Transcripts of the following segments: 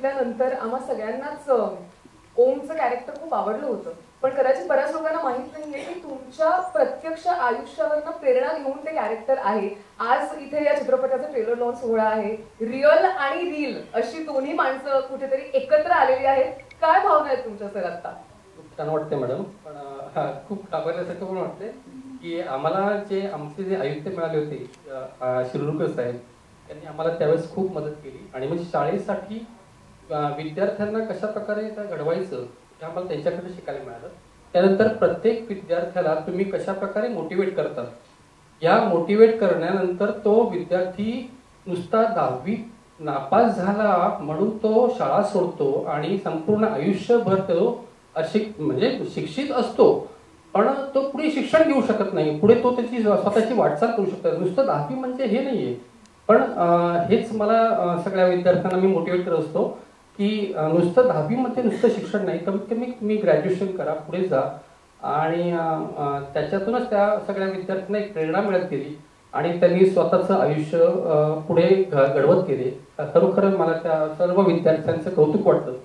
बघितल्यानंतर आम्हा सगळ्यांनाच ओमचं कॅरेक्टर खूप आवडलं होतं. पण कदाचित बऱ्याच लोकांना माहित नाहीये की तुमच्या प्रत्यक्ष आयुष्यावरनं प्रेरणा घेऊन ते कॅरेक्टर आहे. आज इथे या चित्रपटाचा ट्रेलर लॉन्च सोहळा आहे. रिअल आणि रील अशी दोन्ही माणसं कुठेतरी एकत्र आलेली आहेत. काय भावना आहेत तुमच्या सर आता? खूप छान वाटते मॅडम, पण खूप घाबरल्यासारखं पण वाटते की आम्हाला आमचे जे आयुक्त मिळाले होते शिरुरकर साहेब, त्यांनी आम्हाला त्यावेळेस खूप मदत केली. आणि म्हणजे शाळेसाठी विद्यार्थ्यांना कशा प्रकारे घडवायचं हे आम्हाला त्यांच्याकडे शिकायला मिळालं. त्यानंतर प्रत्येक विद्यार्थ्याला तुम्ही कशा प्रकारे मोटिवेट करतात, या मोटिवेट करण्यानंतर तो विद्यार्थी नुसता 10वी नापास झाला म्हणून तो शाळा सोडतो आणि संपूर्ण आयुष्यभर तो म्हणजे शिक्षित असतो, पण तो पुढे शिक्षण घेऊ शकत नाही. पुढे तो त्याची स्वतःची वाटचाल करू शकतो. नुसतं 10वी म्हणजे हे नाहीये. पण हेच मला सगळ्या विद्यार्थ्यांना मी मोटिवेट करत असतो की नुसतं 10वी मध्ये नुसतं शिक्षण नाही, कमीत कमी तुम्ही ग्रॅज्युएशन करा, पुढे जा. आणि त्याच्यातूनच त्या सगळ्या विद्यार्थ्यांना एक प्रेरणा मिळत गेली आणि त्यांनी स्वतःचं आयुष्य पुढे घडवत गेले. खरोखर मला त्या सर्व विद्यार्थ्यांचं कौतुक वाटतं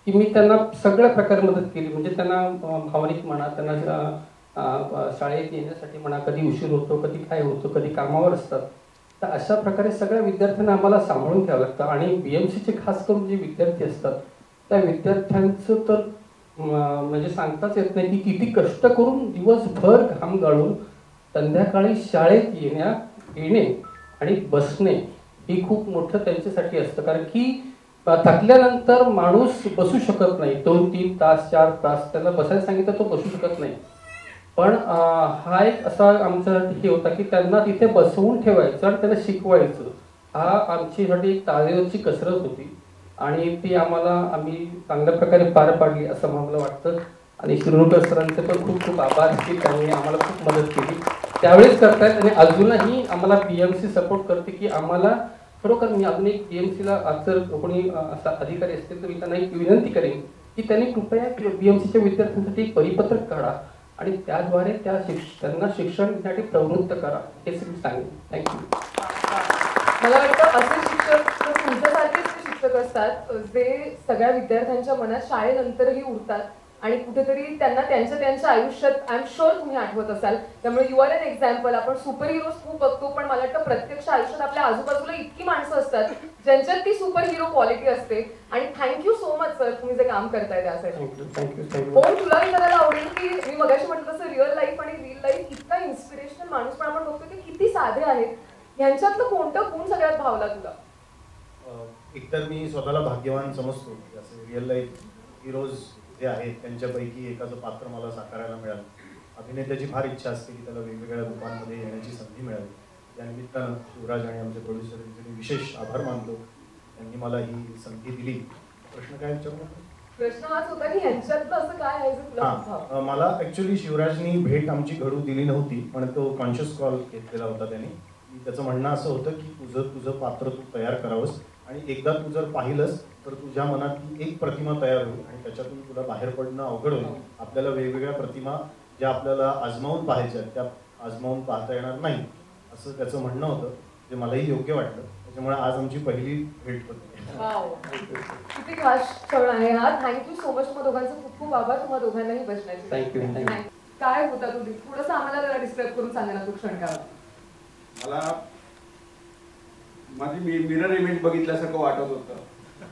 की मी त्यांना सगळ्या प्रकारे मदत केली. म्हणजे त्यांना भावनिक म्हणा, त्यांना शाळेत येण्यासाठी म्हणा, कधी उशीर होतो, कधी काय होतं, कधी कामावर असतात. तर अशा प्रकारे सगळ्या विद्यार्थ्यांना आम्हाला सांभाळून घ्यावं लागतं. आणि BMCचे खास करून जे विद्यार्थी असतात त्या विद्यार्थ्यांचं तर म्हणजे सांगताच येत नाही की किती कष्ट करून दिवसभर घाम गाळून संध्याकाळी शाळेत येणे आणि बसणे ही खूप मोठं त्यांच्यासाठी असतं. कारण की थकल्यानंतर माणूस बसू शकत नाही. 2-3 तास 4 तास त्याला बसायला सांगितलं तो बसू शकत नाही. पण हा एक असा आमचा हे होता की त्यांना तिथे बसवून ठेवायचं आणि त्यांना शिकवायचं. हा आमच्यासाठी एक तारेवरची कसरत होती आणि ती आम्ही चांगल्या प्रकारे पार पाडली असं मला वाटतं. आणि शिरुरकर सरांचे पण खूप खूप आभार की त्यांनी आम्हाला खूप मदत केली, त्यावेळेस करतायत आणि अजूनही आम्हाला BMC सपोर्ट करते की आम्हाला खरोखर. मी अजून एक BMCला आज जर कोणी असा अधिकारी असतील तर मी त्यांना एक विनंती करेन की त्यांनी कृपया BMCच्या विद्यार्थ्यांसाठी एक परिपत्रक काढा आणि त्याद्वारे त्यांना शिक्षण घेण्यासाठी प्रवृत्त करा, हेच मी सांगेन. थँक्यू. मला वाटतं असे शिक्षक तुमच्यासारखेच शिक्षक असतात जे सगळ्या विद्यार्थ्यांच्या मनात शाळेनंतरही उरतात आणि कुठेतरी त्यांना त्यांच्या आयुष्यात आय एम शुअर तुम्ही आठवत असाल. त्यामुळे यू आर एन एक्झाम्पल. आपण सुपर हिरोज खूप बघतो, पण मला वाटतं प्रत्यक्ष आयुष्यात आपल्या आजूबाजूला इतकी माणसं असतात ज्यांच्यात ती सुपर हिरो क्वालिटी असते. आणि थँक्यू सो मच सर, तुम्ही जे काम करताय त्यासाठी. ओम, तुला विचारायला आवडेल की मी मगाशी म्हटलं तसं रिअल लाईफ आणि रील लाईफ इतका इन्स्पिरेशनल माणूस पण आपण बघतो की किती साधे आहेत. ह्यांच्यातलं कोणतं गुण सगळ्यात भावला तुला? एकतर मी स्वतःला भाग्यवान समजतो की असे रिअल लाईफ हिरोज जे आहेत त्यांच्यापैकी एकाचं पात्र मला साकारायला मिळालं. अभिनेत्याची फार इच्छा असते की त्याला वेगवेगळ्या रूपांमध्ये येण्याची संधी मिळावी. या निमित्तानं शिवराज आणि आमचे प्रोड्युसर यांचे मी विशेष आभार मानतो. त्यांनी मला ही संधी दिली. प्रश्न काय विचारला? प्रश्न हाच होता की ह्यांच्यातलं असं काय आहे जे तुला? मला ॲक्च्युली शिवराजनी भेट आमची घडू दिली नव्हती, पण तो कॉन्शियस कॉल घेतलेला होता त्यांनी. त्याचं म्हणणं असं होतं की तुझं पात्र तू तयार करावंस आणि एकदा तू जर पाहिलंस तर तुझ्या मनात ती एक प्रतिमा तयार होईल आणि त्याच्यातून तुला बाहेर पडणं अवघड होईल. आपल्याला वेगवेगळ्या प्रतिमा ज्या आपल्याला आजमावून पाहायच्या त्या आजमावून पाहता येणार नाही, असं त्याचं म्हणणं होतं. ते मलाही योग्य वाटलं. त्याच्यामुळे आज आमची पहिली भेट होती. किती खास क्षण आहे हा. Thank you so much. तुम्हा दोघांचं खूप खूप आभार. तुम्हा दोघांनाही बसण्याची. थँक्यू. काय होता तू थोडंसं आम्हाला जरा डिस्क्राईब करून सांगा ना तो क्षण काय? मला माझी मिरर इमेज बघितल्यासारखं वाटत होतं.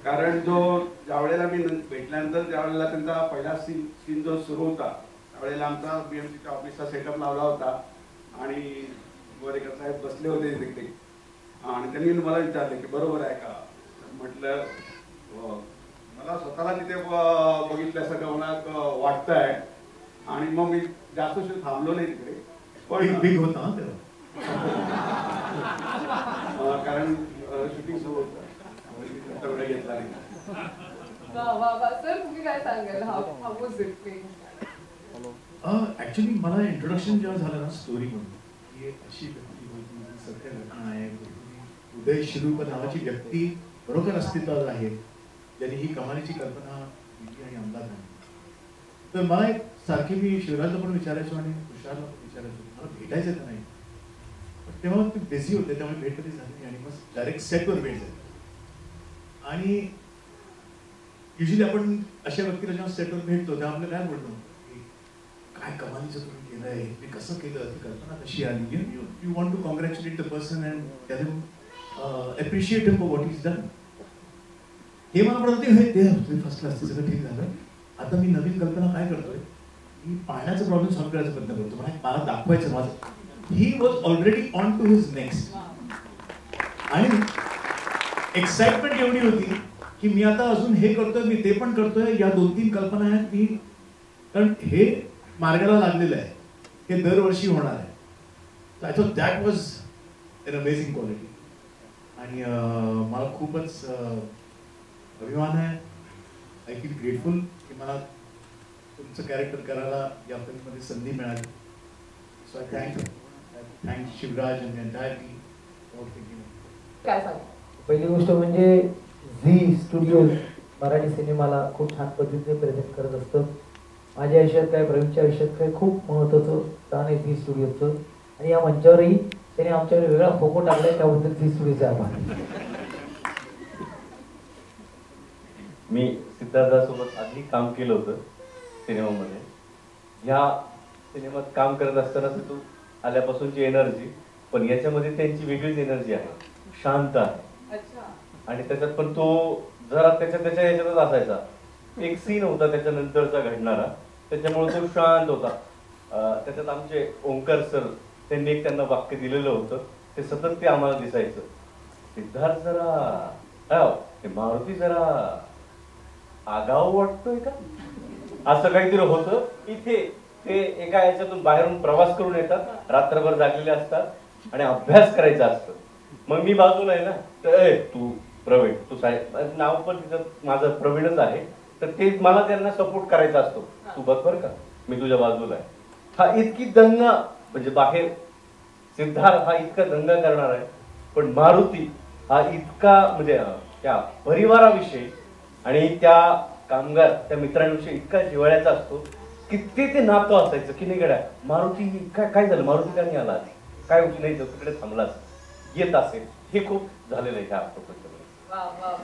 कारण ज्या वेळेला मी भेटल्यानंतर त्यावेळेला त्यांचा पहिला सीन जो सुरू होता त्यावेळेला आमचा BMCच्या ऑफिसचा सेटअप लावला होता आणि गोरेकर साहेब बसले होते तिकडे आणि त्यांनी मला विचारले की बरोबर आहे का? म्हटलं मला स्वतःला तिथे बघितल्यासारखं मला वाटतंय. आणि मग मी जास्त थांबलो नाही तिकडे. पण बिग होता कारण शूटिंग सुरू होतं. वेळ घेतला नाही. सर तुम्ही काय सांगाल? हाऊ वाज इट? ऍक्च्युली मला इंट्रोडक्शन जेव्हा झालं ना स्टोरी म्हणून की अशी व्यक्ती होती, सत्य घटना आहे, उदय शिरुरकर नावाची व्यक्ती बरोबर अस्तित्वात आहे ज्यांनी ही कमालीची कल्पना केली आणि अंमलात आणली. तर मला एक सारखी मी शिवराजला पण विचारायचो आणि तुषारला पण विचारायचो मला भेटायचं तर नाही. पण तेव्हा ते बिझी होते त्यामुळे भेट कधी झाली नाही आणि मग डायरेक्ट सेटवर भेट झाली. आणि युजली आपण अशा व्यक्तीला जेव्हा सेटवर भेटतो तेव्हा आपल्याला काय बोलतो, काय कमालीचं तुम्ही केलंय, मी कसं केलं, ती कल्पना कशी आली. You want to congratulate the person and tell him, appreciate him for what is done. हे मला म्हणत ते फर्स्ट क्लास, ते सगळं ठीक झालं. आता मी नवीन कल्पना काय करतोय, मी पाण्याचा प्रॉब्लेम सॉल्व्ह करायचा प्रयत्न करतो, मला दाखवायचं माझं. He was already on to his next. आणि एक्साइटमेंट एवढी होती की मी आता अजून हे करतोय, मी ते पण करतोय, या 2-3 कल्पना आहेत मी, कारण हे मार्गाला लागलेलं आहे, हे दरवर्षी होणार आहे. So I thought that was an amazing quality. आणि मला खूपच अभिमान आहे. आय फील ग्रेटफुल की मला तुमचं कॅरेक्टर करायला या फिल्ममध्ये संधी मिळाली. सो आय थँक शिवराज आणि एंटायर टीम फॉर थिंकिंग. काय सांगा? पहिली गोष्ट म्हणजे झी स्टुडिओज मराठी सिनेमाला खूप छान पद्धतीने प्रेझेंट करत असतं. माझ्या आयुष्यात काय, प्रवीणच्या आयुष्यात काय, खूप महत्त्वाचं स्थान आहे झी स्टुडिओचं. आणि या मंचावरही त्याने आमच्याकडे वेगळा फोटो टाकलाय, त्याबद्दल झी स्टुडिओचे आभार. मी सिद्धार्थासोबत आधी काम केलं होतं सिनेमामध्ये. ह्या सिनेमात काम करत असताना तू आल्यापासूनची एनर्जी, पण याच्यामध्ये त्यांची वेगळीच एनर्जी आहे, शांत आहे. आणि त्याच्यात पण तो जरा त्याच्या याच्यातच असायचा. एक सीन होता त्याच्यानंतरचा घडणारा, त्याच्यामुळे तो शांत होता. त्याच्यात आमचे ओंकार सर, त्यांनी एक त्यांना वाक्य दिलेलं होतं, ते सतत ते आम्हाला दिसायचं, सिद्धार्थ जरा ते मारुती जरा आगाऊ वाटतोय का, असं काहीतरी होतं. इथे ते एका याच्यातून बाहेरून प्रवास करून येतात, रात्रभर जागलेले असतात आणि अभ्यास करायचा असतं. मग मी बाजूला आहे ना, तर तू प्रवीण, तू साहेब, नाव पण तिथं माझं प्रवीणच आहे, तर ते मला त्यांना सपोर्ट करायचा असतो. तू बघ बरं का, मी तुझ्या बाजूला आहे. हा इतकी दंगा, म्हणजे बाहेर सिद्धार्थ हा इतका दंगा करणार आहे, पण मारुती हा इतका म्हणजे त्या परिवाराविषयी आणि त्या कामगार त्या मित्रांविषयी इतका जिव्हाळ्याचा असतो की ते नातं असायचं की नाही गड्या, मारुती काय झालं, मारुती का नाही आला, काय होती, नाही तिकडे थांबलाच, येत असेल. हे खूप झालेलं आहे ह्या प्रोजेक्टमध्ये.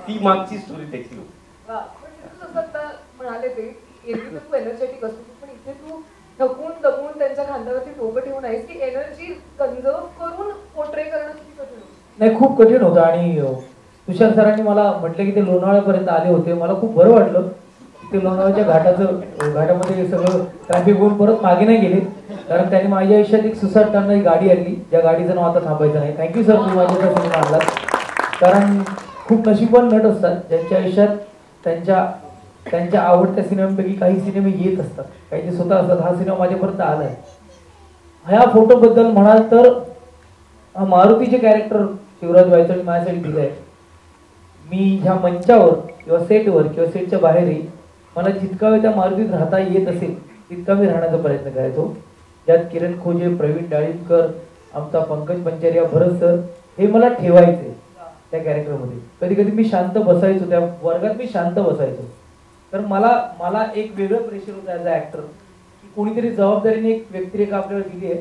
ती मागची स्टोरी त्याची होती. म्हणाले ते एरवी तर तू एनर्जेटिक असतो, पण इथे तू थकून दबून त्यांच्या खांद्यावरती डोकं ठेवून आहेस की एनर्जी कन्झर्व करून पोर्ट्रे करणं किती कठीण होतं? नाही, खूप कठीण होतं. आणि तुषार सरांनी मला म्हटलं की ते लोणावळ्यापर्यंत आले होते, मला खूप बरं वाटलं. ते लोणावळ्याच्या घाटामध्ये सगळं ट्रॅफिक होऊन परत मागे नाही गेले, कारण त्यांनी माझ्या आयुष्यात एक सुसाट टाळणारी गाडी आणली, ज्या गाडीचं नाव आता थांबायचं नाही. थँक्यू सर, तुम्ही माझ्या सिनेमा आणला. कारण खूप नशीबवान नट असतात ज्यांच्या आयुष्यात त्यांच्या आवडत्या सिनेमांपैकी काही सिनेमे येत असतात, काही जे स्वतः असतात. हा सिनेमा माझ्यापर्यंत आलाय. ह्या फोटोबद्दल म्हणाल तर मारुतीचे कॅरेक्टर शिवराज वायचळ माझ्यासाठी दिलंय. मी ह्या मंचावर किंवा सेटवर किंवा सेटच्या बाहेरही मला जितका वेळ त्या मारुतीत राहता येत असेल तितका मी राहण्याचा प्रयत्न करायचो. ज्यात किरण खोजे, प्रवीण डाळिंबकर, आमचा पंकज पंचारिया, भरत सर हे मला ठेवायचे त्या कॅरेक्टरमध्ये. कधी कधी मी शांत बसायचो, त्या वर्गात मी शांत बसायचो. तर मला एक वेगळं प्रेशर होतं ॲज अ ॲक्टर की कोणीतरी जबाबदारीने एक व्यक्तिरेखा आपल्याला दिली आहे,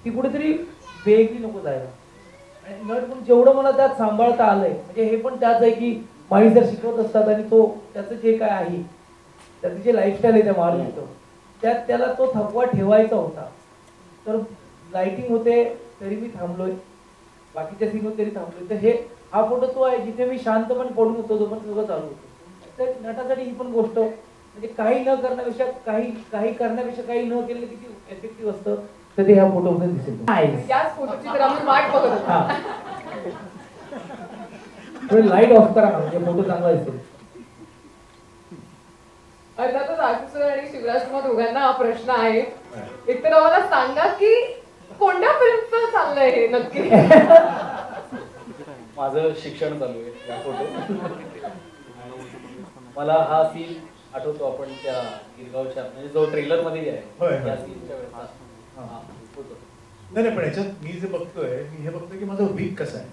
ती कुठेतरी वेगळी नको जायला. आणि नट म्हणून जेवढं मला त्यात सांभाळता आलंय, म्हणजे हे पण त्याच आहे की माळी जर शिकवत असतात आणि तो त्याचं जे काय आहे, त्याचं जे लाईफस्टाईल आहे त्या मारुतीचं, त्यात त्याला तो थकवा ठेवायचा होता. तर लाइटिंग होते तरी मी थांबलोय, बाकीच्या सीनवर तरी थांबलोय. तर हा फोटो तो आहे जिथे मी शांतपणे पडून होतो, पण सगळं चालू होतं. तर नटासाठी ही पण गोष्ट म्हणजे काही न करण्यापेक्षा काही करण्यापेक्षा काही न केलेलं किती एफेक्टिव्ह असतं, तर ते ह्या फोटोमध्ये दिसेल. याच फोटोची तर आम्ही वाट बघत होतो. लाईट ऑफ करा म्हणजे फोटो चांगला दिसेल. अर्थातच आशिष आणि शिवराज तुम्हा दोघांना हा प्रश्न आहे. एक तर आम्हाला सांगा की कोणत्या फिल्मचं चाललंय हे नक्की? माझं शिक्षण चालू आहे या फोटो. मला हा सीन आठवतो, आपण त्या गिरगावच्या म्हणजे जो ट्रेलर मध्ये आहे त्या सीनच्या वेळेचा फोटो. नाही पण याच्यात मी जे बघतोय, मी हे बघतोय की माझं वीक कसं आहे.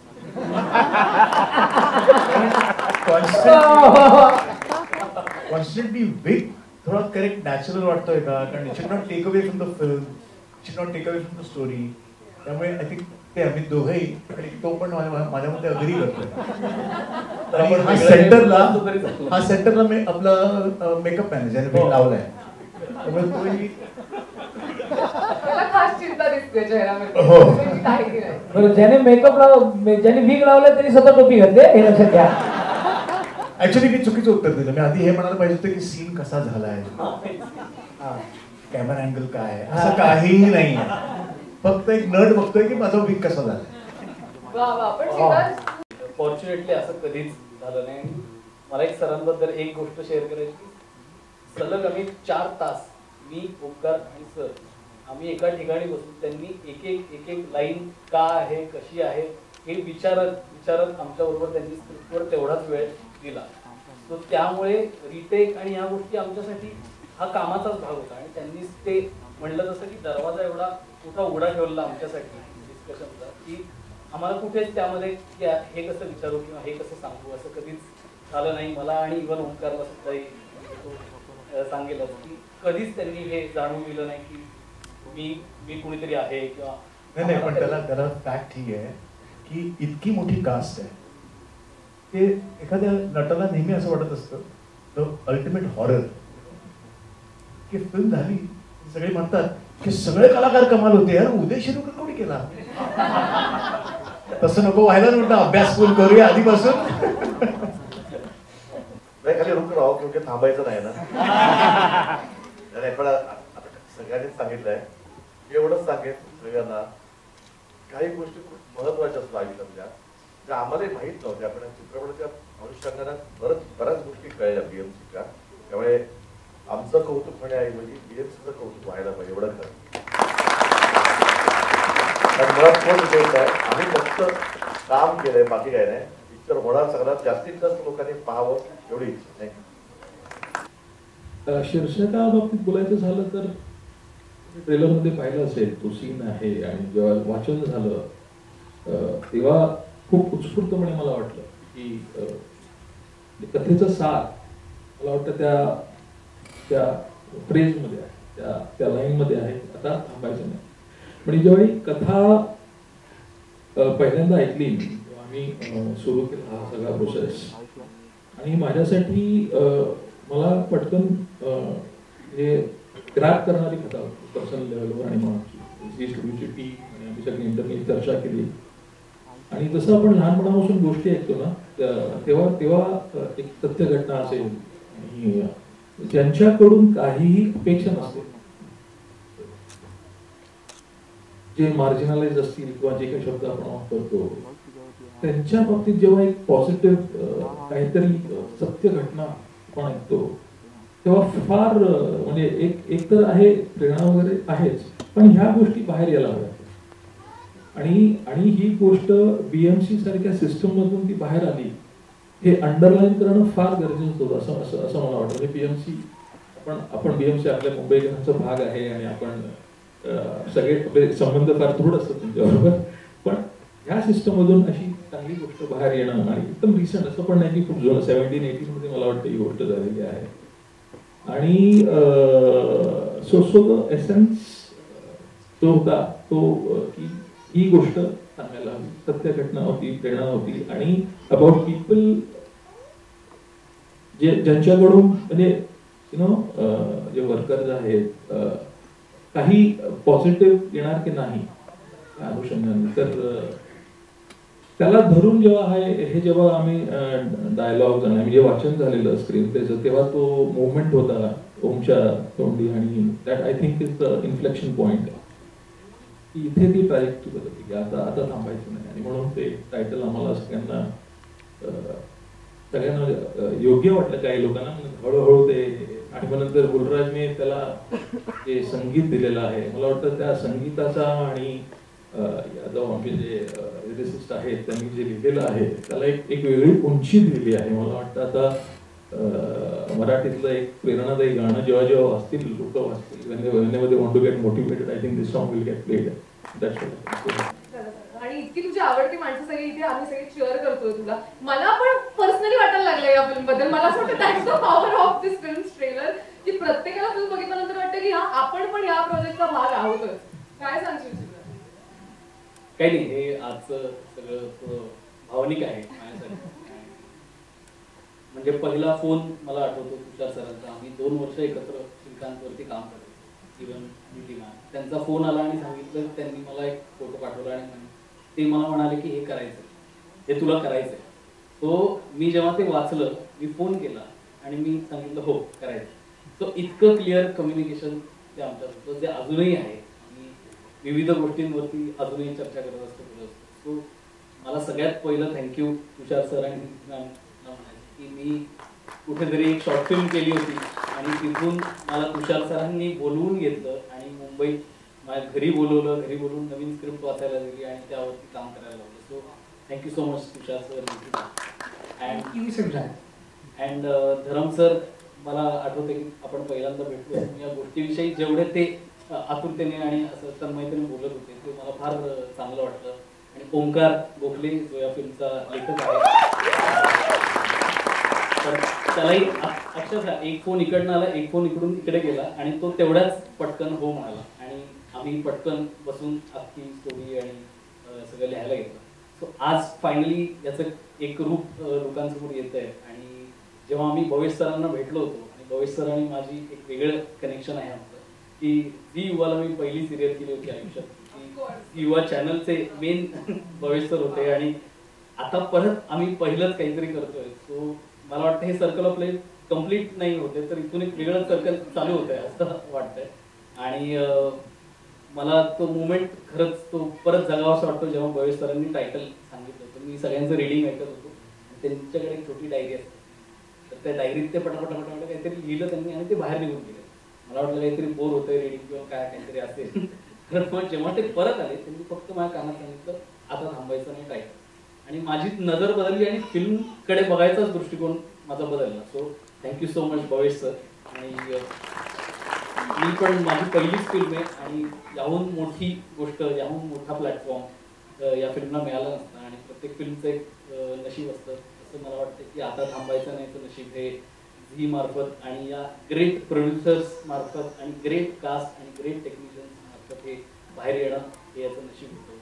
कॉन्स्टंटली वीक थोडा करेक्ट नॅचरल वाटतोय का? कारण it should not take away from the film, it should not take away from the story. त्यामुळे आय थिंक ते आम्ही दोघंही, आणि तो पण माझ्यामध्ये अग्री करतोय. आणि हा सेंटरला मी आपला मेकअप मॅनेजर मी लावलाय, त्यामुळे तोही मला खास चिंता दिसते चेहऱ्यावर. हो. त्याची आहे की नाही. बरं, ज्याने मेकअप ज्याने विग लावला त्यांनी स्वतः टोपी घातली हे लक्षात घ्या. ऍक्च्युली मी चुकीचं उत्तर दिलं. मी आधी हे म्हणायला पाहिजे होतं की सीन कसा झालाय, कॅमेरा अँगल काय आहे, असं काहीही नाही. फक्त एक नट बघतोय की माझा वीक कसा झालाय. वा वा. पण शिवाज फॉर्च्युनेटली असं कधीच झालं नाही. मला एक सरांबद्दल एक गोष्ट शेअर करायची. सलग आम्ही 4 तास, मी, ओंकार आणि सर, आम्ही एका ठिकाणी बसून त्यांनी एक एक लाईन का आहे, कशी आहे हे विचारत आमच्याबरोबर त्यांनी स्क्रिप्टवर तेवढाच वेळ दिला. सो त्यामुळे रिटेक आणि ह्या गोष्टी आमच्यासाठी हा कामाचाच भाग होता. आणि त्यांनीच ते म्हणलं तसं की दरवाजा एवढा मोठा उघडा ठेवला आमच्यासाठी डिस्कशनचा, की आम्हाला कुठेच त्यामध्ये हे कसं विचारू किंवा हे कसं सांगू असं कधीच झालं नाही. मला आणि इव्हन ओंकारला सुद्धाही सांगेलच की कधीच त्यांनी हे जाणून दिलं नाही की मी कुणीतरी आहे किंवा नाही. पण त्याला फॅक्ट ही आहे की इतकी मोठी कास्ट आहे, ते एखाद्या नटाला नेहमी असं वाटत असतं द अल्टिमेट हॉरर की फिल्म झाली, सगळे म्हणतात की सगळे कलाकार कमाल होते यार, उदय शिरुकर कोणी केला. तसं नको व्हायला म्हणतं, अभ्यास फुल करूया आधीपासून. खाली रुक राहू क्योंकि थांबायचं नाही ना. नाही पण आता सगळ्यांनीच सांगितलंय, एवढंच सांगेन सगळ्यांना, काही गोष्टी खूप महत्वाच्या असतात आयुष्यातल्या ज्या आम्हालाही माहीत नव्हत्या. आपण चित्रपटाच्या अनुषंगाने बऱ्याच गोष्टी कळल्या बीएमसीच्या. त्यामुळे आमचं कौतुक होण्याऐवजी बीएमसीचं कौतुक व्हायला पाहिजे, एवढं खरं. मुळात कोण विषय आहे, आम्ही फक्त काम केलंय, बाकी काय नाही. पिक्चर होणार सगळ्यात जास्तीत जास्त लोकांनी पाहावं एवढी इच्छा नाही. शीर्षकाबाबतीत बोलायचं झालं तर ट्रेलरमध्ये पाहिलं असेल तो सीन आहे. आणि जेव्हा वाचन झालं तेव्हा खूप उत्स्फूर्तपणे मला वाटलं की कथेचं सार मला वाटतं त्या फ्रेजमध्ये आहे, त्या लाईनमध्ये आहे, आता थांबायचं नाही. म्हणजे जेव्हा ही कथा पहिल्यांदा ऐकली तेव्हा आम्ही सुरू केला हा सगळा प्रोसेस. आणि माझ्यासाठी मला पटकन हे ग्रॅप करणारी कथा पर्सनल लेवलवर आणि माझी स्टुडिओची टीम आणि आम्ही सगळी इंटरनेट चर्चा केली. आणि जसं आपण लहानपणापासून गोष्टी ऐकतो ना, तेव्हा एक सत्य घटना असेल आणि ज्यांच्याकडून काहीही अपेक्षा नसते, जे मार्जिनलाइज असतील किंवा जे काही शब्द आपण वापरतो, त्यांच्या बाबतीत जेव्हा एक पॉझिटिव्ह काहीतरी सत्य घटना आपण ऐकतो तेव्हा फार म्हणजे एक तर आहे प्रेरणा वगैरे आहेच, पण ह्या गोष्टी बाहेर यायला हव्यात. आणि ही गोष्ट बीएमसी सारख्या सिस्टम मधून ती बाहेर आली हे अंडरलाईन करणं फार गरजेचं होतं असं मला वाटतं. म्हणजे बीएमसी आपण बीएमसी आपल्या मुंबईकरांचा भाग आहे आणि आपण सगळे आपले संबंध फार दृढ असतात तुमच्याबरोबर, पण ह्या सिस्टम मधून अशी चांगली गोष्ट बाहेर येणं आणि एकदम रिसेंट असं पण नाही की खूप जुनं 17-18 मध्ये मला वाटतं ही गोष्ट झालेली आहे. आणि सो द एसेन्स जो होता तो की ही गोष्ट सांगायला हवी, सत्य घटना होती, प्रेरणा होती आणि अबाउट पीपल ज्यांच्याकडून म्हणजे जे वर्कर्स आहेत काही पॉझिटिव्ह येणार की नाही अनुषंगाने, तर त्याला धरून जेव्हा आम्ही डायलॉग आणि जे वाचन झालेलं स्क्रीन त्याचं तेव्हा तो मुवमेंट होता ओमच्या तोंडी आणि that I think is the inflection point. इथे ती ट्रॅजेक्टरी बदलली की आता थांबायचं नाही. आणि म्हणून ते टायटल आम्हाला सगळ्यांना योग्य वाटलं काही लोकांना. हळूहळू ते आणि मग नंतर गुलराजने त्याला जे संगीत दिलेलं आहे, मला वाटतं त्या संगीताचा आणि यादव आमचे जे लिरिसिस्ट आहेत त्यांनी जे लिहिलेलं आहे त्याला एक वेगळी उंची दिलेली आहे. मला वाटतं आता मराठीतलं एक प्रेरणादायी गाणं जेव्हा वाचतील लोक वाचतील मध्ये want to get motivated, I think this song will get played. आणि इतकी तुझी आवडती माणसं सगळी इथे आम्ही सगळे चीअर करतोय तुला. मला पण पर्सनली वाटायला लागलं या फिल्म बद्दल. मला असं वाटतं that's the power of this film trailer की प्रत्येकाला फिल्म बघितल्यानंतर वाटतं की आपण पण या प्रोजेक्टचा भाग आहोतच. काय सांगशील? काही नाही, हे आजचं सगळं भावनिक आहे माझ्यासाठी. म्हणजे पहिला फोन मला आठवतो तुषार सरांचा. आम्ही 2 वर्ष एकत्र श्रीकांतवरती काम करतो, इव्हन नीतिमान. त्यांचा फोन आला आणि सांगितलं, त्यांनी मला एक फोटो पाठवला आणि ते मला म्हणाले की हे करायचं, हे तुला करायचंय. सो मी जेव्हा ते वाचलं, मी फोन केला आणि मी सांगितलं हो करायचं. सो इतकं क्लिअर कम्युनिकेशन ते आमच्यात होतं, जे अजूनही आहे. आणि विविध गोष्टींवरती अजूनही चर्चा करत असतो. सो मला सगळ्यात पहिलं थँक्यू तुषार सर आणि म्हणायचं की मी कुठेतरी एक शॉर्ट फिल्म केली होती आणि तिथून मला तुषार सरांनी बोलवून घेतलं आणि मुंबईत माझ्या घरी बोलवलं, घरी बोलवून नवीन स्क्रिप्ट वाचायला दिली आणि त्यावरती काम करायला लावलं. So thank you so much Tushar sir. And Dharam sir, मला आठवते की आपण पहिल्यांदा भेटलो, या गोष्टीविषयी जेवढे ते आतुरतेने आणि असं तन्मयतेने बोलत होते ते मला फार चांगलं वाटलं. आणि ओंकार गोखले जो या फिल्मचा लेखक आहे, तर त्यालाही अक्षरशः एक फोन इकडनं आला, एक फोन इकडून इकडे गेला आणि तो तेवढ्याच पटकन हो म्हणाला आणि आम्ही पटकन बसून अख्खी स्टोरी आणि सगळं लिहायला घेतलं. सो आज फायनली याचं एक रूप लोकांसमोर येत आहे. आणि जेव्हा आम्ही भवेश सरांना भेटलो होतो आणि भवेश सर आणि माझी एक वेगळं कनेक्शन आहे आमचं, की झी युवाला मी पहिली सिरियल केली होती आयुष्यात, की युवा चॅनलचे मेन भवेश सर होते आणि आता परत आम्ही पहिलंच काहीतरी करतोय. सो मला वाटतं हे सर्कल आपले कम्प्लीट नाही होते, तर इथून एक वेगळं सर्कल चालू होत आहे असं वाटतंय. आणि मला तो मुवमेंट खरंच तो परत जगावासा वाटतो जेव्हा भवेश सरांनी टायटल सांगितलं होतं. मी सगळ्यांचं रिडिंग ऐकत होतो. त्यांच्याकडे एक छोटी डायरी असते, तर त्या डायरीत ते पटापट काहीतरी लिहिलं त्यांनी आणि ते बाहेर निघून गेले. मला वाटलं काहीतरी बोर होतंय रिडिंग किंवा काय काहीतरी असेल. तर मग जेव्हा ते परत आले त्यांनी फक्त माझ्या कानात सांगितलं आता थांबायचं नाही टायटल. आणि माझी नजर बदलली आणि फिल्मकडे बघायचाच दृष्टिकोन माझा बदलला. So thank you so much Bhavesh sir. आणि मी पण माझी पहिलीच फिल्म आहे आणि याहून मोठी गोष्ट, याहून मोठा प्लॅटफॉर्म या फिल्मला मिळाला नसता. आणि प्रत्येक फिल्मचं एक नशीब असतं. असं मला वाटतं की आता थांबायचं नाहीचं नशीब हे झी मार्फत आणि या ग्रेट प्रोड्युसर्स मार्फत आणि ग्रेट कास्ट आणि ग्रेट टेक्निशियन्स मार्फत हे बाहेर येणं हे याचं नशीब होतं.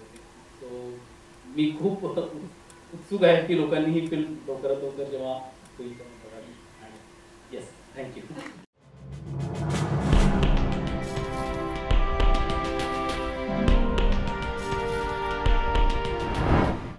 सो मी खूप उत्सुक आहे की लोकांनी ही फिल्म लवकरात लवकर जेव्हा होईल तेव्हा बघावी. आणि येस, थँक्यू.